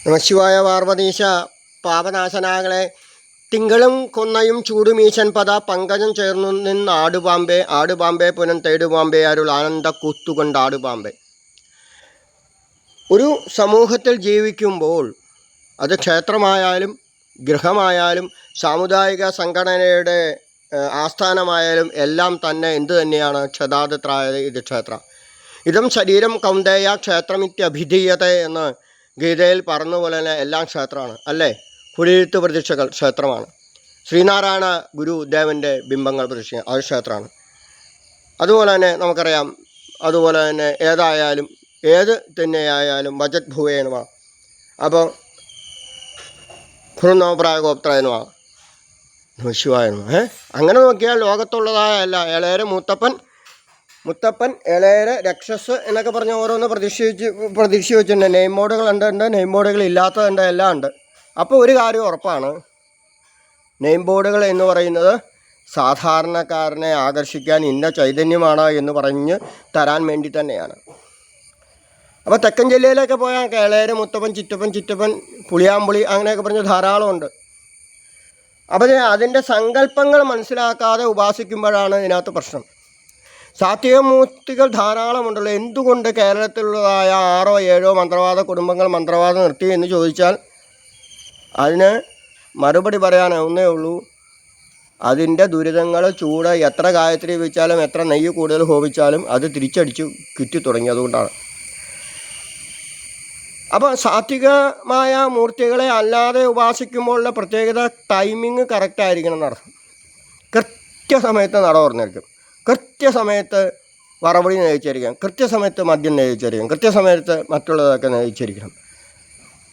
നമശിവായ പാർവതീശ പാപനാശനാകളെ തിങ്കളും കൊന്നയും ചൂടുമീശൻ പദ പങ്കജം ചേർന്നു നിന്ന് ആടുപാമ്പേ ആടുപാമ്പേ പുനൻ തേടുപാമ്പേ അരുൾ ആനന്ദ കൂത്തുകൊണ്ട് ആടുപാമ്പേ. ഒരു സമൂഹത്തിൽ ജീവിക്കുമ്പോൾ അത് ക്ഷേത്രമായാലും ഗൃഹമായാലും സാമുദായിക സംഘടനയുടെ ആസ്ഥാനമായാലും എല്ലാം തന്നെ എന്തു തന്നെയാണ് ക്ഷതാദത്രായ ഇത് ക്ഷേത്ര ഇതം ശരീരം കൗന്ദേയ ക്ഷേത്രമിത്യഭിധീയത എന്ന് ഗീതയിൽ പറഞ്ഞതുപോലെ തന്നെ എല്ലാം ക്ഷേത്രമാണ് അല്ലേ. കുടിയിരുത്ത് പ്രതിഷ്ഠകൾ ക്ഷേത്രമാണ്. ശ്രീനാരായണ ഗുരുദേവൻ്റെ ബിംബങ്ങൾ പ്രതിഷ്ഠ അത് ക്ഷേത്രമാണ്. അതുപോലെ തന്നെ നമുക്കറിയാം, അതുപോലെ തന്നെ ഏതായാലും ഏത് തന്നെയായാലും ബജറ്റ് ഭൂവേനുമ അപ്പോൾ ഖുർനോപ്രായഗോപ്ത്രനുമാ ശിവായനുമ അങ്ങനെ നോക്കിയാൽ ലോകത്തുള്ളതായ അല്ല ഇളയരെ മുത്തപ്പൻ ഇളയരെ രക്ഷസ് എന്നൊക്കെ പറഞ്ഞ് ഓരോന്ന് പ്രതീക്ഷ വെച്ചിട്ടുണ്ട്. നെയിം ബോർഡുകൾ ഉണ്ട്, നെയിം ബോർഡുകൾ ഇല്ലാത്തതുണ്ട്, എല്ലാം ഉണ്ട്. അപ്പോൾ ഒരു കാര്യം ഉറപ്പാണ്, നെയിം ബോർഡുകൾ എന്ന് പറയുന്നത് സാധാരണക്കാരനെ ആകർഷിക്കാൻ ഇന്ന ചൈതന്യമാണ് എന്ന് പറഞ്ഞ് തരാൻ വേണ്ടി തന്നെയാണ്. അപ്പോൾ തെക്കൻ ജില്ലയിലൊക്കെ പോയാൽ ഇളയരെ മുത്തപ്പൻ ചിറ്റപ്പൻ പുളിയാമ്പുളി അങ്ങനെയൊക്കെ പറഞ്ഞ് ധാരാളമുണ്ട്. അപ്പോൾ അതിൻ്റെ സങ്കല്പങ്ങൾ മനസ്സിലാക്കാതെ ഉപാസിക്കുമ്പോഴാണ് ഇതിനകത്ത് പ്രശ്നം. സാത്വികമൂർത്തികൾ ധാരാളമുണ്ടല്ലോ. എന്തുകൊണ്ട് കേരളത്തിലുള്ളതായ 6 or 7 മന്ത്രവാദ കുടുംബങ്ങൾ മന്ത്രവാദം നിർത്തി എന്ന് ചോദിച്ചാൽ അതിന് മറുപടി പറയാൻ ഒന്നേ ഉള്ളൂ, അതിൻ്റെ ദുരിതങ്ങൾ ചൂട് എത്ര ഗായത്രി വെച്ചാലും എത്ര നെയ്യ് കൂടുതൽ ഹോമിച്ചാലും അത് തിരിച്ചടിച്ചു കിറ്റി തുടങ്ങി. അതുകൊണ്ടാണ്. അപ്പോൾ സാത്വികമായ മൂർത്തികളെ അല്ലാതെ ഉപാസിക്കുമ്പോഴുള്ള പ്രത്യേകത ടൈമിങ് കറക്റ്റായിരിക്കണം എന്നർത്ഥം. കൃത്യസമയത്ത് നട തുറന്നിരിക്കും, കൃത്യസമയത്ത് വറവടി നയിച്ചിരിക്കണം, കൃത്യസമയത്ത് മദ്യം നയിച്ചിരിക്കണം, കൃത്യസമയത്ത് മറ്റുള്ളതൊക്കെ നയിച്ചിരിക്കണം.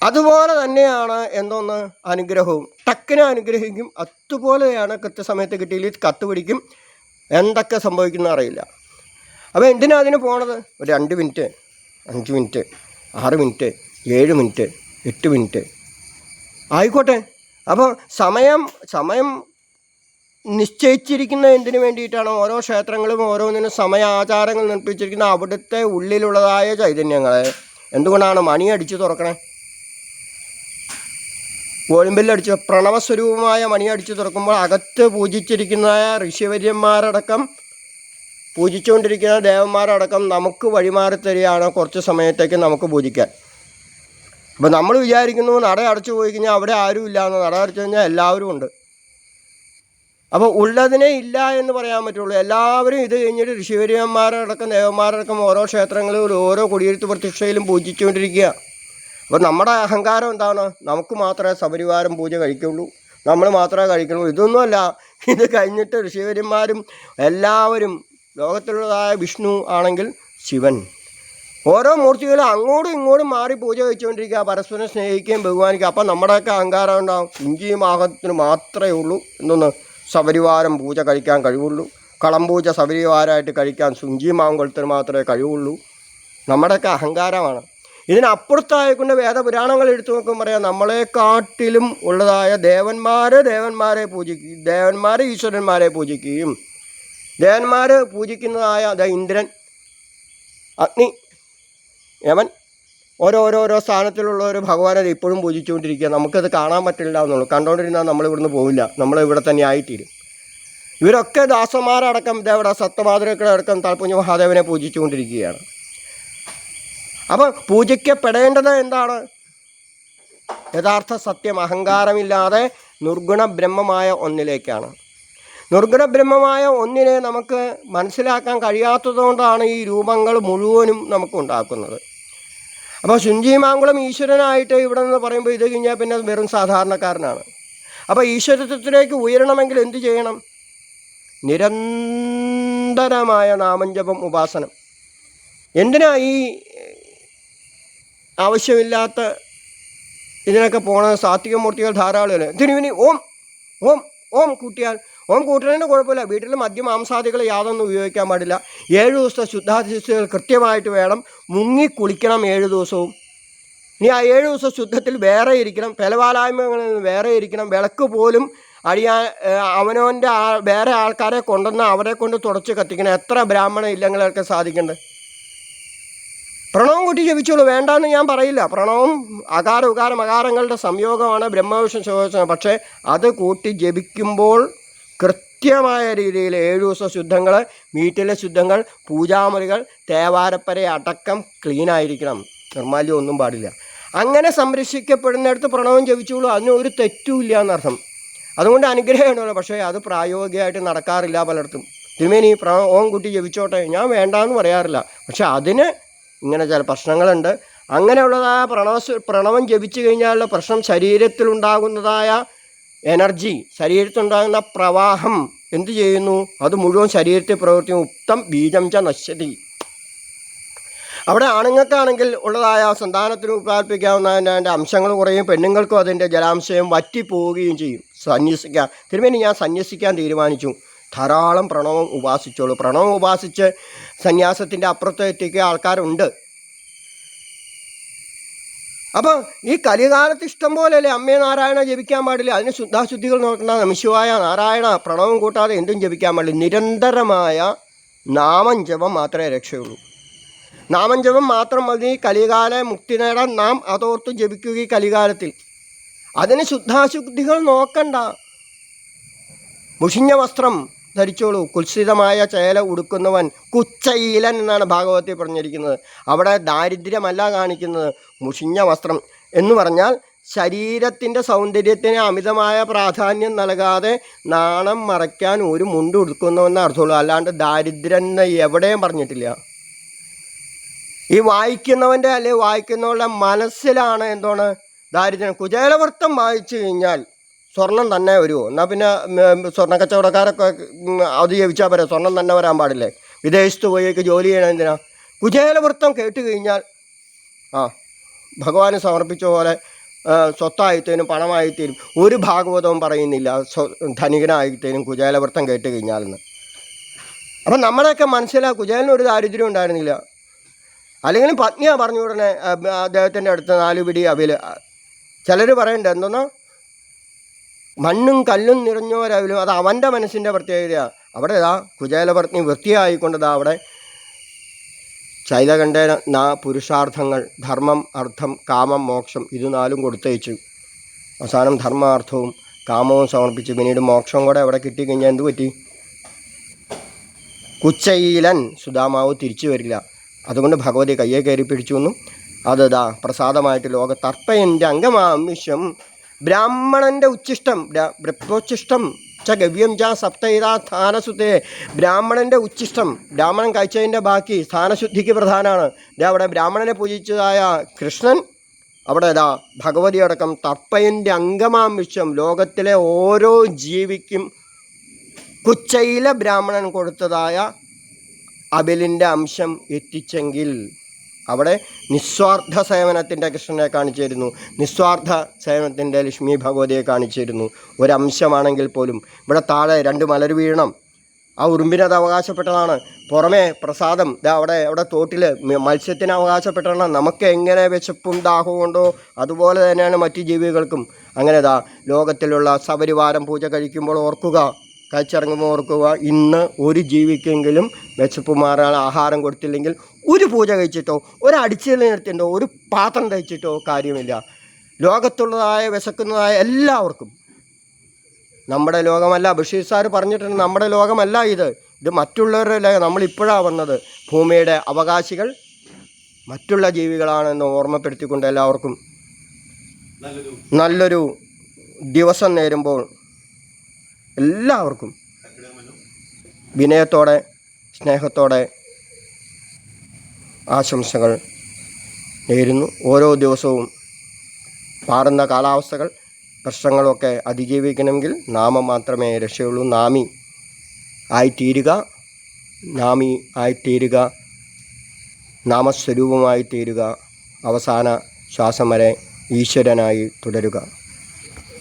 അതുപോലെ തന്നെയാണ് എന്തോന്ന് അനുഗ്രഹവും. ടക്കിനെ അനുഗ്രഹിക്കും. അതുപോലെയാണ് കൃത്യസമയത്ത് കിട്ടിയില്ല കത്ത് പിടിക്കും. എന്തൊക്കെ സംഭവിക്കുന്ന അറിയില്ല. അപ്പോൾ എന്തിനാ അതിന് പോണത്? ഒരു 2 minute, 5 minute, 6 minute, 7 minute, 8 minute ആയിക്കോട്ടെ. അപ്പോൾ സമയം നിശ്ചയിച്ചിരിക്കുന്ന എന്തിനു വേണ്ടിയിട്ടാണ്? ഓരോ ക്ഷേത്രങ്ങളും ഓരോന്നിനും സമയ ആചാരങ്ങൾ നിർമ്മിച്ചിരിക്കുന്ന അവിടുത്തെ ഉള്ളിലുള്ളതായ ചൈതന്യങ്ങളെ എന്തുകൊണ്ടാണ് മണിയടിച്ച് തുറക്കണേ? കോളിമ്പില്ലടിച്ച് പ്രണവസ്വരൂപമായ മണിയടിച്ച് തുറക്കുമ്പോൾ അകത്ത് പൂജിച്ചിരിക്കുന്നതായ ഋഷിവര്യന്മാരടക്കം പൂജിച്ചുകൊണ്ടിരിക്കുന്ന ദേവന്മാരടക്കം നമുക്ക് വഴിമാറി തരികയാണ് കുറച്ച് സമയത്തേക്ക് നമുക്ക് പൂജിക്കാൻ. അപ്പോൾ നമ്മൾ വിചാരിക്കുന്നു നട അടച്ചു പോയി കഴിഞ്ഞാൽ അവിടെ ആരും ഇല്ല എന്ന്. നട അടച്ചു കഴിഞ്ഞാൽ എല്ലാവരും ഉണ്ട്. അപ്പോൾ ഉള്ളതിനെ ഇല്ല എന്ന് പറയാൻ പറ്റുള്ളൂ. എല്ലാവരും ഇത് കഴിഞ്ഞിട്ട് ഋഷിവര്യന്മാരടക്കം ദേവന്മാരടക്കം ഓരോ ക്ഷേത്രങ്ങളിലും ഓരോ കുടിയിരുത്ത് പ്രതിഷ്ഠയിലും പൂജിച്ചുകൊണ്ടിരിക്കുക. അപ്പോൾ നമ്മുടെ അഹങ്കാരം എന്താണ്? നമുക്ക് മാത്രമേ സപരിവാരം പൂജ കഴിക്കുള്ളൂ, നമ്മൾ മാത്രമേ കഴിക്കുള്ളൂ. ഇതൊന്നുമല്ല. ഇത് കഴിഞ്ഞിട്ട് ഋഷിവര്യന്മാരും എല്ലാവരും ലോകത്തിലുള്ളതായ വിഷ്ണു ആണെങ്കിൽ ശിവൻ, ഓരോ മൂർത്തികളും അങ്ങോട്ടും ഇങ്ങോട്ടും മാറി പൂജ വെച്ചുകൊണ്ടിരിക്കുക, പരസ്പരം സ്നേഹിക്കുകയും ബഹുമാനിക്കുക. അപ്പം നമ്മുടെയൊക്കെ അഹങ്കാരം ഉണ്ടാകും. ഇഞ്ചിയും ആഹത്തിന് മാത്രമേ ഉള്ളൂ എന്തോന്ന് സപരിവാരം പൂജ കഴിക്കാൻ കഴിവുള്ളൂ, കളംപൂജ സപരിവാരമായിട്ട് കഴിക്കാൻ സുഞ്ചി മാങ്കുളത്തിന് മാത്രമേ കഴിവുള്ളൂ. നമ്മുടെയൊക്കെ അഹങ്കാരമാണ്. ഇതിനപ്പുറത്തായിക്കൊണ്ട് വേദപുരാണങ്ങൾ എടുത്തു നോക്കുമ്പോൾ പറയാം, നമ്മളെക്കാട്ടിലും ഉള്ളതായ ദേവന്മാരെ പൂജിക്കുകയും ദേവന്മാർ ഈശ്വരന്മാരെ പൂജിക്കുകയും ദേവന്മാർ പൂജിക്കുന്നതായ ഇന്ദ്രൻ, അഗ്നി, യമൻ ഓരോരോ സ്ഥാനത്തിലുള്ളവർ ഭഗവാനെ ഇപ്പോഴും പൂജിച്ചുകൊണ്ടിരിക്കുക. നമുക്കത് കാണാൻ പറ്റില്ല എന്നുള്ളൂ. കണ്ടുകൊണ്ടിരുന്നാൽ നമ്മളിവിടുന്ന് പോവില്ല, നമ്മളിവിടെ തന്നെ ആയിത്തീരും. ഇവരൊക്കെ ദാസന്മാരടക്കം ദേവട സപ്തമാതൃക്കളടക്കം താൽപ്പുഞ്ഞ മഹാദേവനെ പൂജിച്ചുകൊണ്ടിരിക്കുകയാണ്. അപ്പം പൂജിക്കപ്പെടേണ്ടത് എന്താണ്? യഥാർത്ഥ സത്യം, അഹങ്കാരമില്ലാതെ നിർഗുണ ബ്രഹ്മമായ ഒന്നിലേക്കാണ്. നിർഗുണ ബ്രഹ്മമായ ഒന്നിനെ നമുക്ക് മനസ്സിലാക്കാൻ കഴിയാത്തതുകൊണ്ടാണ് ഈ രൂപങ്ങൾ മുഴുവനും നമുക്ക് ഉണ്ടാക്കുന്നത്. അപ്പോൾ ശുഞ്ചിമാങ്കുളം ഈശ്വരനായിട്ട് ഇവിടെ നിന്ന് പറയുമ്പോൾ ഇത് കഴിഞ്ഞാൽ പിന്നെ വെറും സാധാരണക്കാരനാണ്. അപ്പോൾ ഈശ്വരത്വത്തിലേക്ക് ഉയരണമെങ്കിൽ എന്ത് ചെയ്യണം? നിരന്തരമായ നാമജപം, ഉപാസനം. എന്തിനാ ഈ ആവശ്യമില്ലാത്ത ഇതിനൊക്കെ പോണത്? സാത്വികമൂർത്തികൾ ധാരാളമല്ലേ. തിരുവിനി ഓം ഓം ഓം കൂട്ടിയാൽ ഓം കൂട്ടുന്നതിന് കുഴപ്പമില്ല. വീട്ടിൽ മദ്യമാംസാദികൾ യാതൊന്നും ഉപയോഗിക്കാൻ പാടില്ല. 7 ദിവസത്തെ ശുദ്ധാദിശകൾ കൃത്യമായിട്ട് വേണം. മുങ്ങി കുളിക്കണം 7 ദിവസവും. ഇനി ആ 7 ദിവസം ശുദ്ധത്തിൽ വേറെ ഇരിക്കണം, ഫലവാലായ്മകളിൽ നിന്ന് വേറെ ഇരിക്കണം. വിളക്ക് പോലും അടിയാൻ അവനവൻ്റെ വേറെ ആൾക്കാരെ കൊണ്ടുവന്ന് അവരെ കൊണ്ട് തുടച്ച് കത്തിക്കണം. എത്ര ബ്രാഹ്മണ ഇല്ലങ്ങളൊക്കെ സാധിക്കുന്നുണ്ട്. പ്രണവം കൂട്ടി ജപിച്ചോളൂ, വേണ്ടാന്ന് ഞാൻ പറയില്ല. പ്രണവം അകാര ഉകാര മകാരങ്ങളുടെ സംയോഗമാണ് ബ്രഹ്മവിഷ്ണു ശിവോത്സവം. പക്ഷേ അത് കൂട്ടി ജപിക്കുമ്പോൾ കൃത്യമായ രീതിയിൽ 7 ദിവസം ശുദ്ധങ്ങൾ, വീട്ടിലെ ശുദ്ധങ്ങൾ, പൂജാമുറികൾ, തേവാരപ്പര അടക്കം ക്ലീനായിരിക്കണം. നിർമ്മാല്യം ഒന്നും പാടില്ല. അങ്ങനെ സംരക്ഷിക്കപ്പെടുന്നിടത്ത് പ്രണവം ജപിച്ചോളൂ, അതിന് ഒരു തെറ്റുമില്ല എന്നർത്ഥം. അതുകൊണ്ട് അനുഗ്രഹമാണല്ലോ. പക്ഷേ അത് പ്രായോഗികമായിട്ട് നടക്കാറില്ല പലയിടത്തും. തിരുമേനി പ്രണവം കൂട്ടി ജപിച്ചോട്ടെ, ഞാൻ വേണ്ടാന്ന് പറയാറില്ല. പക്ഷെ അതിന് ഇങ്ങനെ ചില പ്രശ്നങ്ങളുണ്ട്. അങ്ങനെയുള്ളതായ പ്രണവം ജപിച്ചു കഴിഞ്ഞാലുള്ള പ്രശ്നം, ശരീരത്തിലുണ്ടാകുന്നതായ എനർജി, ശരീരത്തിലുണ്ടാകുന്ന പ്രവാഹം എന്തു ചെയ്യുന്നു? അത് മുഴുവൻ ശരീരത്തിൽ പ്രവർത്തിക്കും. ഉക്തം ബീജം ച നശ്യതി. അവിടെ ആണുങ്ങൾക്കാണെങ്കിൽ ഉള്ളതായ സന്താനത്തിന് ഉത്പാദിപ്പിക്കാവുന്നതിൻ്റെ അംശങ്ങൾ കുറയും, പെണ്ണുങ്ങൾക്കും അതിൻ്റെ ജലാംശം വറ്റിപ്പോവുകയും ചെയ്യും. സന്യസിക്കാൻ തിരുമേനി ഞാൻ സന്യസിക്കാൻ തീരുമാനിച്ചു. ധാരാളം പ്രണവം ഉപാസിച്ചോളൂ. പ്രണവം ഉപാസിച്ച് സന്യാസത്തിൻ്റെ അപ്പുറത്ത് എത്തിക്കുക ആൾക്കാരുണ്ട്. അപ്പം ഈ കലികാലത്ത് ഇഷ്ടം പോലെയല്ലേ അമ്മേ നാരായണ ജപിക്കാൻ പാടില്ല. അതിന് ശുദ്ധാശുദ്ധികൾ നോക്കണ്ട. നമഃശിവായ നാരായണ പ്രണവം കൂട്ടാതെ എന്തും ജപിക്കാൻ പാടില്ല. നിരന്തരമായ നാമം ജപം മാത്രമേ രക്ഷയുള്ളൂ. നാമം ജപം മാത്രം മതി കലികാല മുക്തി നേടാൻ. നാം അതോർത്ത് ജപിക്കുക ഈ കലികാലത്തിൽ. അതിന് ശുദ്ധാശുദ്ധികൾ നോക്കണ്ട. മുഷിഞ്ഞ വസ്ത്രം ധരിച്ചോളൂ. കുത്സിതമായ ചേല ഉടുക്കുന്നവൻ കുച്ചയിലൻ എന്നാണ് ഭാഗവതത്തിൽ പറഞ്ഞിരിക്കുന്നത്. അവിടെ ദാരിദ്ര്യമല്ല കാണിക്കുന്നത്. മുഷിഞ്ഞ വസ്ത്രം എന്ന് പറഞ്ഞാൽ ശരീരത്തിൻ്റെ സൗന്ദര്യത്തിന് അമിതമായ പ്രാധാന്യം നൽകാതെ നാണം മറയ്ക്കാൻ ഒരു മുണ്ട് ഉടുക്കുന്നവെന്ന് അർത്ഥമുള്ളൂ. അല്ലാണ്ട് ദാരിദ്ര്യം എവിടെയും പറഞ്ഞിട്ടില്ല. ഈ വായിക്കുന്നവൻ്റെ അല്ലെങ്കിൽ വായിക്കുന്നവരുടെ മനസ്സിലാണ് എന്താണ് ദാരിദ്ര്യം. കുചേലവൃത്തം വായിച്ചു കഴിഞ്ഞാൽ സ്വർണം തന്നെ വരുമോ? എന്നാൽ പിന്നെ സ്വർണ്ണ കച്ചവടക്കാരൊക്കെ അത് ജപിച്ചാൽ പറയാം സ്വർണം തന്നെ വരാൻ പാടില്ലേ? വിദേശത്ത് പോയേക്ക് ജോലി ചെയ്യണം എന്തിനാ? കുചേലവൃത്തം കേട്ട് കഴിഞ്ഞാൽ ഭഗവാന് സമർപ്പിച്ച പോലെ സ്വത്തായിത്തേനും പണമായിത്തേനും ഒരു ഭാഗവതവും പറയുന്നില്ല ധനികനായിത്തേനും കുചേലവൃത്തം കേട്ട് കഴിഞ്ഞാലെന്ന്. അപ്പം നമ്മുടെയൊക്കെ മനസ്സിലാ കുചേലനൊരു ദാരിദ്ര്യം ഉണ്ടായിരുന്നില്ല. അല്ലെങ്കിലും പത്നിയാ പറഞ്ഞു ഉടനെ അദ്ദേഹത്തിൻ്റെ അടുത്ത് 4 പിടി അവിൽ. ചിലർ പറയണ്ട എന്തോന്നോ മണ്ണും കല്ലും നിറഞ്ഞവരവിലും. അത് അവൻ്റെ മനസ്സിൻ്റെ പ്രത്യേകതയാണ്. അവിടെ കുചേലപത്നി വൃത്തിയായിക്കൊണ്ടതാ അവിടെ ശൈലകണ്ഠേന പുരുഷാർത്ഥങ്ങൾ ധർമ്മം, അർത്ഥം, കാമം, മോക്ഷം ഇത് 4 കൊടുത്തയച്ചു. അവസാനം ധർമാർത്ഥവും കാമവും സമർപ്പിച്ച് പിന്നീട് മോക്ഷം കൂടെ അവിടെ കിട്ടിക്കഴിഞ്ഞാൽ എന്തു പറ്റി? കുച്ചയിലൻ സുധാമാവ് തിരിച്ചു വരില്ല. അതുകൊണ്ട് ഭഗവതി കയ്യെ കയറി പിടിച്ചു എന്നും അതാ പ്രസാദമായിട്ട് ലോകത്തർപ്പയൻ്റെ അംഗമാംശം ബ്രാഹ്മണൻ്റെ ഉച്ഛിഷ്ടം ബ്രഹ്മോച്ഛിഷ്ടം ച ഗവ്യം ച സപ്തൈതാ സ്ഥാനശുദ്ധേ. ബ്രാഹ്മണൻ്റെ ഉച്ഛിഷ്ടം, ബ്രാഹ്മണൻ കഴിച്ചതിൻ്റെ ബാക്കി സ്ഥാനശുദ്ധിക്ക് പ്രധാനമാണ്. അവിടെ ബ്രാഹ്മണനെ പൂജിച്ചതായ കൃഷ്ണൻ അവിടെ ഭഗവതി അടക്കം തർപ്പയൻ്റെ അംഗമാംശം ലോകത്തിലെ ഓരോ ജീവിക്കും കുച്ചയിലെ ബ്രാഹ്മണൻ കൊടുത്തതായ അബലിൻ്റെ അംശം എത്തിച്ചെങ്കിൽ അവിടെ നിസ്വാർത്ഥ സേവനത്തിൻ്റെ കൃഷ്ണനെ കാണിച്ചു തരുന്നു, നിസ്വാർത്ഥ സേവനത്തിൻ്റെ ലക്ഷ്മി ഭഗവതിയെ കാണിച്ചു തരുന്നു. ഒരംശമാണെങ്കിൽ പോലും ഇവിടെ താഴെ 2 മലർ വീഴണം. ആ ഉറുമ്പിനത് അവകാശപ്പെട്ടതാണ്. പുറമേ പ്രസാദം അവിടെ തോട്ടിൽ മത്സ്യത്തിന് അവകാശപ്പെട്ടതാണ്. നമുക്ക് എങ്ങനെ വിശപ്പും ദാഹവും ഉണ്ടോ അതുപോലെ തന്നെയാണ് മറ്റു ജീവികൾക്കും. അങ്ങനെ ലോകത്തിലുള്ള സപരിവാരം പൂജ കഴിക്കുമ്പോൾ ഓർക്കുക, കഴിച്ചിറങ്ങുമ്പോൾ ഓർക്കുക, ഇന്ന് ഒരു ജീവിക്കെങ്കിലും വിശപ്പ് മാറാൻ ആഹാരം കൊടുത്തില്ലെങ്കിൽ ഒരു പൂജ കഴിച്ചിട്ടോ ഒരു അടിച്ചുകളി നിർത്തിയിട്ടോ ഒരു പാത്രം കഴിച്ചിട്ടോ കാര്യമില്ല. ലോകത്തുള്ളതായ വിശക്കുന്നതായ എല്ലാവർക്കും നമ്മുടെ ലോകമല്ല. ബഷീർ സാർ പറഞ്ഞിട്ടുണ്ട്, നമ്മുടെ ലോകമല്ല ഇത് മറ്റുള്ളവരുടെ ലോകം. നമ്മളിപ്പോഴാണ് വന്നത്. ഭൂമിയുടെ അവകാശികൾ മറ്റുള്ള ജീവികളാണെന്ന് ഓർമ്മപ്പെടുത്തിക്കൊണ്ട് എല്ലാവർക്കും നല്ലൊരു ദിവസം നേരുമ്പോൾ എല്ലാവർക്കും വിനയത്തോടെ സ്നേഹത്തോടെ ആശംസകൾ നേരുന്നു. ഓരോ ദിവസവും മാറുന്ന കാലാവസ്ഥകൾ പ്രശ്നങ്ങളൊക്കെ അതിജീവിക്കണമെങ്കിൽ നാമം മാത്രമേ രക്ഷയുള്ളൂ. നാമി ആയിത്തീരുക, നാമസ്വരൂപമായി തീരുക, അവസാന ശ്വാസം വരെ ഈശ്വരനായി തുടരുക.